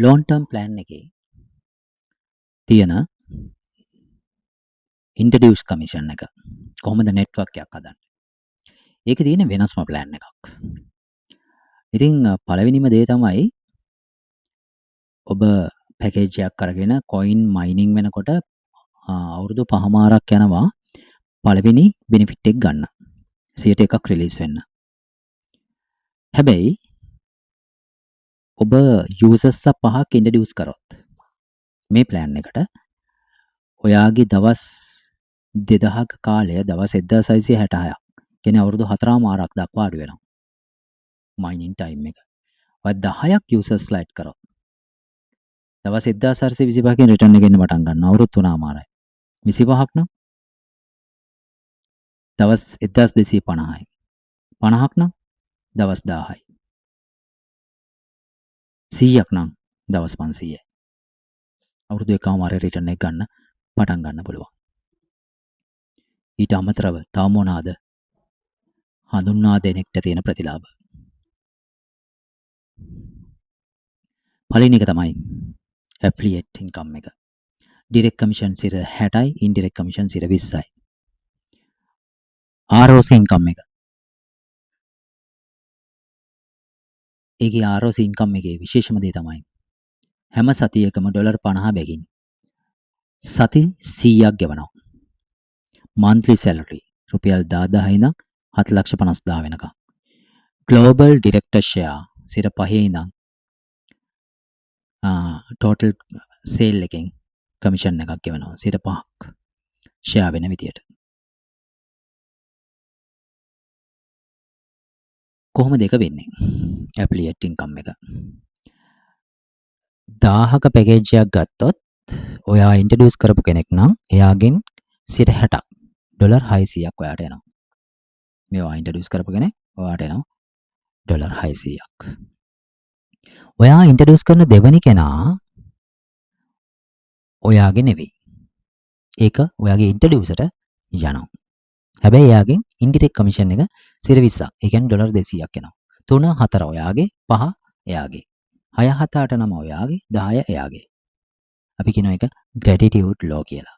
Loan term plan එකේ තියෙන introduce commission එක කොහොමද නෙට්වර්ක් එකක් හදන්නේ? ඒකේ තියෙන වෙනස්ම ප්ලෑන් එකක්. ඉතින් පළවෙනිම දේ තමයි ඔබ පැකේජ් එකක් අරගෙන කොයින් මයිනින් වෙනකොට අවුරුදු 5මාරක් යනවා පළවෙනි බෙනිෆිට් එක ගන්න. 100% රිලීස් වෙන්න. හැබැයි ඔබ යූසර්ස්ලා 5ක් ඉන්ට්‍රොඩියුස් කරොත් මේ ප්ලෑන් එකට ඔයාගේ දවස් 2000ක කාලය දවස් 1666ක් කියන්නේ අවුරුදු 4මාරක් දක්වා අඩු වෙනවා. මයිනින් ටයිම් එක. ඔය 10ක් යූසර්ස්ලා ඇඩ් කරොත් දවස් 1425කින් රිටර්න් එක එන්න පටන් ගන්නවා අවුරුදු 3මාරයි. 25ක් නම් දවස් 1250යි. 50ක් නම් දවස් 1000යි. 100ක් නම් දවස් 500යි. අවුරුදු 1මාරේ රිටර්න් එක ගන්න පටන් ගන්න පුළුවන්. ඊට අමතරව තව මොනවාද හඳුන්වා දෙනෙක්ට තියෙන ප්‍රතිලාභ? පළවෙනි එක තමයි ඇෆ්ලියේට් ඉන්කම් එක. ඩිරෙක්ට් කමිෂන් 60යි, ඉන්ඩිරෙක්ට් කමිෂන් 20යි. ROC ඉන්කම් එක. ඒකේ ROC ඉන්කම් එකේ විශේෂම දේ තමයි හැම සතියකම ඩොලර් 50 බැගින් සති 100ක් ගෙවනවා. monthly salary රුපියල් 10000 ඉඳන් 7,50,000 වෙනකම්. global director share 5 ඉඳන් total sale එකෙන් කමිෂන් එකක් ගෙවනවා 5ක් share වෙන විදියට. කොහොමද ඒක වෙන්නේ? ඇෆ්ලියේට් ඉන්කම් එක 1000ක පැකේජ් එකක් ගත්තොත් ඔයා ඉන්ට්‍රොඩියුස් කරපු කෙනෙක් නම් එයාගෙන් 60ක් ඩොලර් 600ක් ඔයාට එනවා. මේවා ඉන්ට්‍රොඩියුස් කරපු කෙනෙක් ඔයාට එනවා ඩොලර් 600ක්. ඔයා ඉන්ට්‍රොඩියුස් කරන දෙවෙනි කෙනා ඔයාගේ නෙවෙයි. ඒක ඔයාගේ ඉන්ට්‍රොඩියුසර්ට යනවා. හැබැයි එයාගෙන් ඉන්ඩිරෙක්ට් කමිෂන් එක 20ක්. ඒ කියන්නේ ඩොලර් 200ක් එනවා. 3 4 ඔයාගේ, 5 එයාගේ. 6 7 8 9 ඔයාගේ, 10 එයාගේ. අපි කියනවා ඒක ග්‍රැටිටියුඩ් ලෝ කියලා.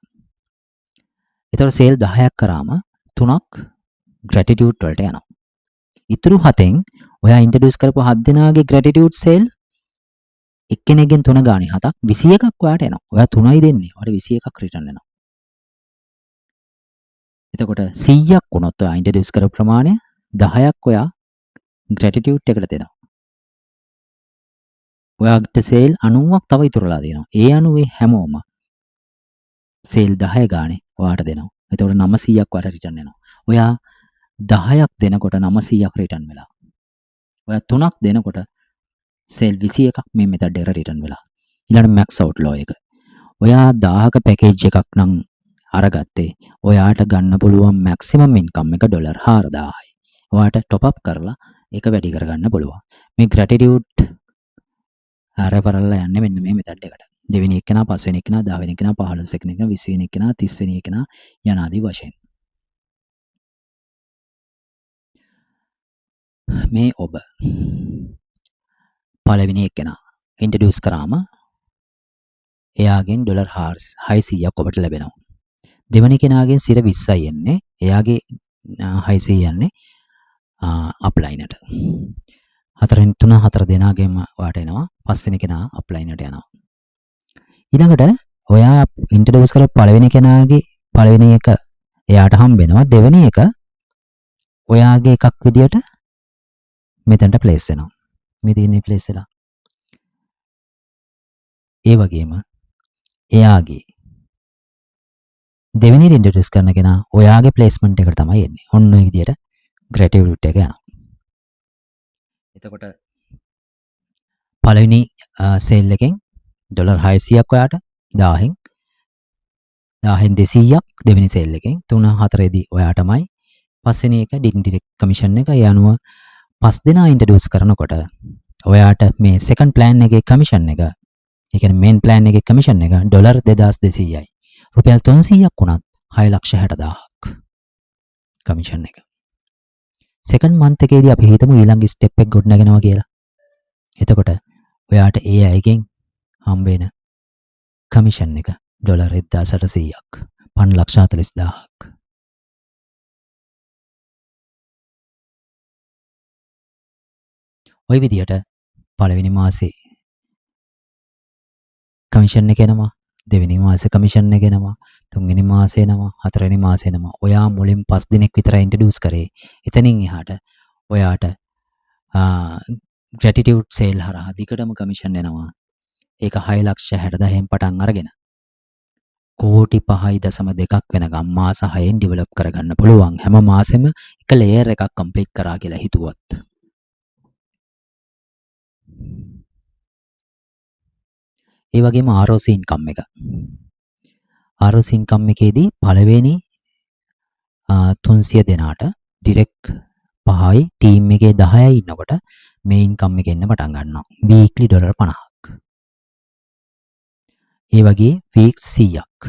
ඒතකොට සේල් 10ක් කරාම 3ක් ග්‍රැටිටියුඩ් වලට යනවා. ඉතුරු 7න් ඔයා ඉන්ට්‍රොඩියුස් කරපු 7 දෙනාගේ ග්‍රැටිටියුඩ් සේල් එක්කෙනෙක්ගෙන් 3 ගානේ 7ක් 21ක් ඔයාට එනවා. ඔයා 3යි දෙන්නේ. ඔයාට 21ක් රිටර්න් එනවා. එතකොට 100ක් වුණොත් ඔයා ඉන්ට්‍රොඩියුස් කරපු ප්‍රමාණය 10ක් ඔයා ග්‍රැටිටියුඩ් එකට දෙනවා. ඔයාට සේල් 90ක් තව ඉතුරුලා තියෙනවා. ඒ 90 හැමෝම සේල් 10 ගානේ ඔයාට දෙනවා. එතකොට 900ක් ඔයාට රිටර්න් එනවා. ඔයා 10ක් දෙනකොට 900ක් රිටර්න් වෙලා. ඔයා 3ක් දෙනකොට සේල් 21ක් මේ මෙතඩ් එකට රිටර්න් වෙලා. ඊළඟ මැක්ස් අවුට් ලෝ එක. ඔයා 1000ක පැකේජ් එකක් නම් අරගත්තේ ඔයාට ගන්න පුළුවන් මැක්සිමම් ඉන්කම් එක ඩොලර් 4000යි. ඔයාට টොප් අප් කරලා ඒක වැඩි කරගන්න පුළුවන්. මේ ග්‍රැටිටියුඩ් ආරවරල්ලා යන්නේ මෙන්න මේ මෙතඩ් එකට. දෙවෙනි එකනා, පස්වෙනි එකනා, 10 වෙනි එකනා, 15 වෙනි එකනා, 20 වෙනි එකනා, 30 වෙනි එකනා යනාදී වශයෙන්. මේ ඔබ පළවෙනි එකනා ඉන්ට්‍රොඩියුස් කරාම එයාගෙන් ඩොලර් 600ක් ඔබට ලැබෙනවා. දෙවෙනි කෙනාගෙන් 20යි එන්නේ. එයාගේ 600 යන්නේ අප්ලයිනට. හතරෙන් 4 දෙනාගෙම ඔයාට එනවා. පස්වෙනි කෙනා අප්ලයිනට යනවා. ඊළඟට ඔයා ඉන්ට්‍රොඩියුස් කරපු පළවෙනි කෙනාගේ පළවෙනි එක එයාට හම්බ වෙනවා. දෙවෙනි එක ඔයාගේ එකක් විදියට මෙතනට ප්ලේස් වෙනවා. මේ තියෙන්නේ ප්ලේස් වෙලා. ඒ වගේම එයාගේ දෙවෙනි ඉන්ට්‍රොඩියුස් කරන කෙනා ඔයාගේ ප්ලේස්මන්ට් එකට තමයි එන්නේ. ඔන්න ඔය විදියට ග්‍රැටිටියුඩ් එක යනවා. එතකොට පළවෙනි සේල් එකෙන් ඩොලර් 600ක් ඔයාට 1000න් 200ක් දෙවෙනි සේල් එකෙන් 3 4 දී ඔයාටමයි. පස්වෙනි එක ඉන්ඩිරෙක්ට් කමිෂන් එක. ඒ අනුව 5 දෙනා ඉන්ට්‍රොඩියුස් කරනකොට ඔයාට මේ සෙකන්ඩ් ප්ලෑන් එකේ කමිෂන් එක, ඒ කියන්නේ මේන් ප්ලෑන් එකේ කමිෂන් එක ඩොලර් 2200යි. රුපියල් 300ක් වුණත් 6,60,000ක් කමිෂන් එක. සෙකන්ඩ් මන්ත් එකේදී අපි හිතමු ඊළඟ ස්ටෙප් එක ගොඩනගෙනවා කියලා. එතකොට ඔයාට ඒ අයගෙන් හම්බ වෙන කමිෂන් එක ඩොලර් 1800ක් 5,40,000ක්. ওই විදියට පළවෙනි මාසේ කමිෂන් එක එනවා, දෙවෙනි මාසේ කමිෂන් එක එනවා, තුන්වෙනි මාසේ එනවා, හතරවෙනි මාසේ එනවා. ඔයා මුලින් 5 දිනක් විතරයි ඉන්ට්‍රොඩියුස් කරේ. එතනින් එහාට ඔයාට ග්‍රැටිටියුඩ් සේල් හරහා දිගටම කමිෂන් එනවා. ඒක 6,60,000න් පටන් අරගෙන කෝටි 5.2ක් වෙනකම් මාස 6න් ඩෙවලොප් කරගන්න පුළුවන්. හැම මාසෙම එක ලේයර් එකක් කම්ප්ලීට් කරා කියලා හිතුවොත්. ඒ වගේම ROC ඉන්කම් එක. ROC ඉන්කම් එකේදී පළවෙනි 300 දෙනාට ඩිරෙක්ට් 5යි ටීම් එකේ 10යි ඉන්නකොට මේ ඉන්කම් එක එන්න පටන් ගන්නවා. වීක්ලි ඩොලර් 50ක්. ඒ වගේ වීක්ස් 100ක්.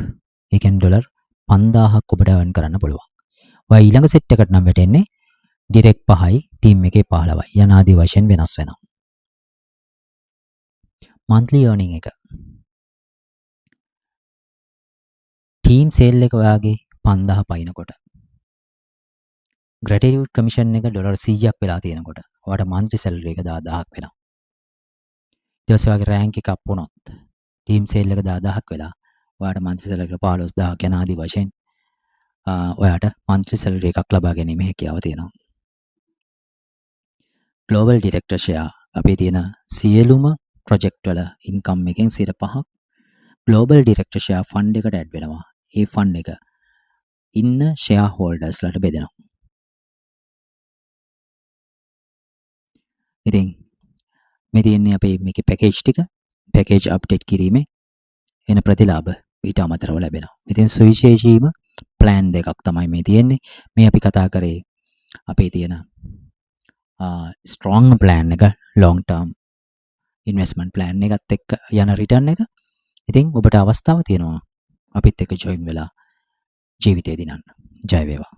ඒ කියන්නේ ඩොලර් 5000ක් ඔබට earn කරන්න පුළුවන්. ඔය ඊළඟ සෙට් එකට නම් වැටෙන්නේ ඩිරෙක්ට් 5යි ටීම් එකේ 15යි. යනාදී වශයෙන් වෙනස් වෙනවා. monthly earning එක. ටීම් සේල් එක ඔයාගේ 5000 පයින්නකොට ග්‍රැටිටියුඩ් කමිෂන් එක ඩොලර් 100ක් වෙලා තියෙනකොට ඔයාට monthly salary එක 10000ක් වෙනවා. ඊට පස්සේ ඔයාගේ රෑන්ක් එක අප් වුණොත් ටීම් සේල් එක 10000ක් වෙලා ඔයාට monthly salary එක 15000ක් යන ආදී වශයෙන් ඔයාට monthly salary එකක් ලබා ගැනීම හැකියාව තියෙනවා. global director share අපේ තියෙන සියලුම ප්‍රොජෙක්ට් වල ඉන්කම් එකෙන් 5%ක් global director share fund එකට ඇඩ් වෙනවා. ඒ fund එක ඉන්න share holders ලට බෙදෙනවා. ඉතින් මේ තියෙන්නේ අපේ මේකේ පැකේජ් ටික. පැකේජ් අප්ඩේට් කිරීමේ එන ප්‍රතිලාභ ඊට අමතරව ලැබෙනවා. ඉතින් සුවිශේෂීම ප්ලෑන් දෙකක් තමයි මේ තියෙන්නේ. මේ අපි කතා කරේ අපේ තියෙන ස්ට්‍රෝං ප්ලෑන් එක, long term investment plan එකත් එක්ක යන රිටර්න් එක. ඉතින් ඔබට අවස්ථාව තියෙනවා අපිත් එක්ක join වෙලා ජීවිතේ දිනන්න. ජය වේවා.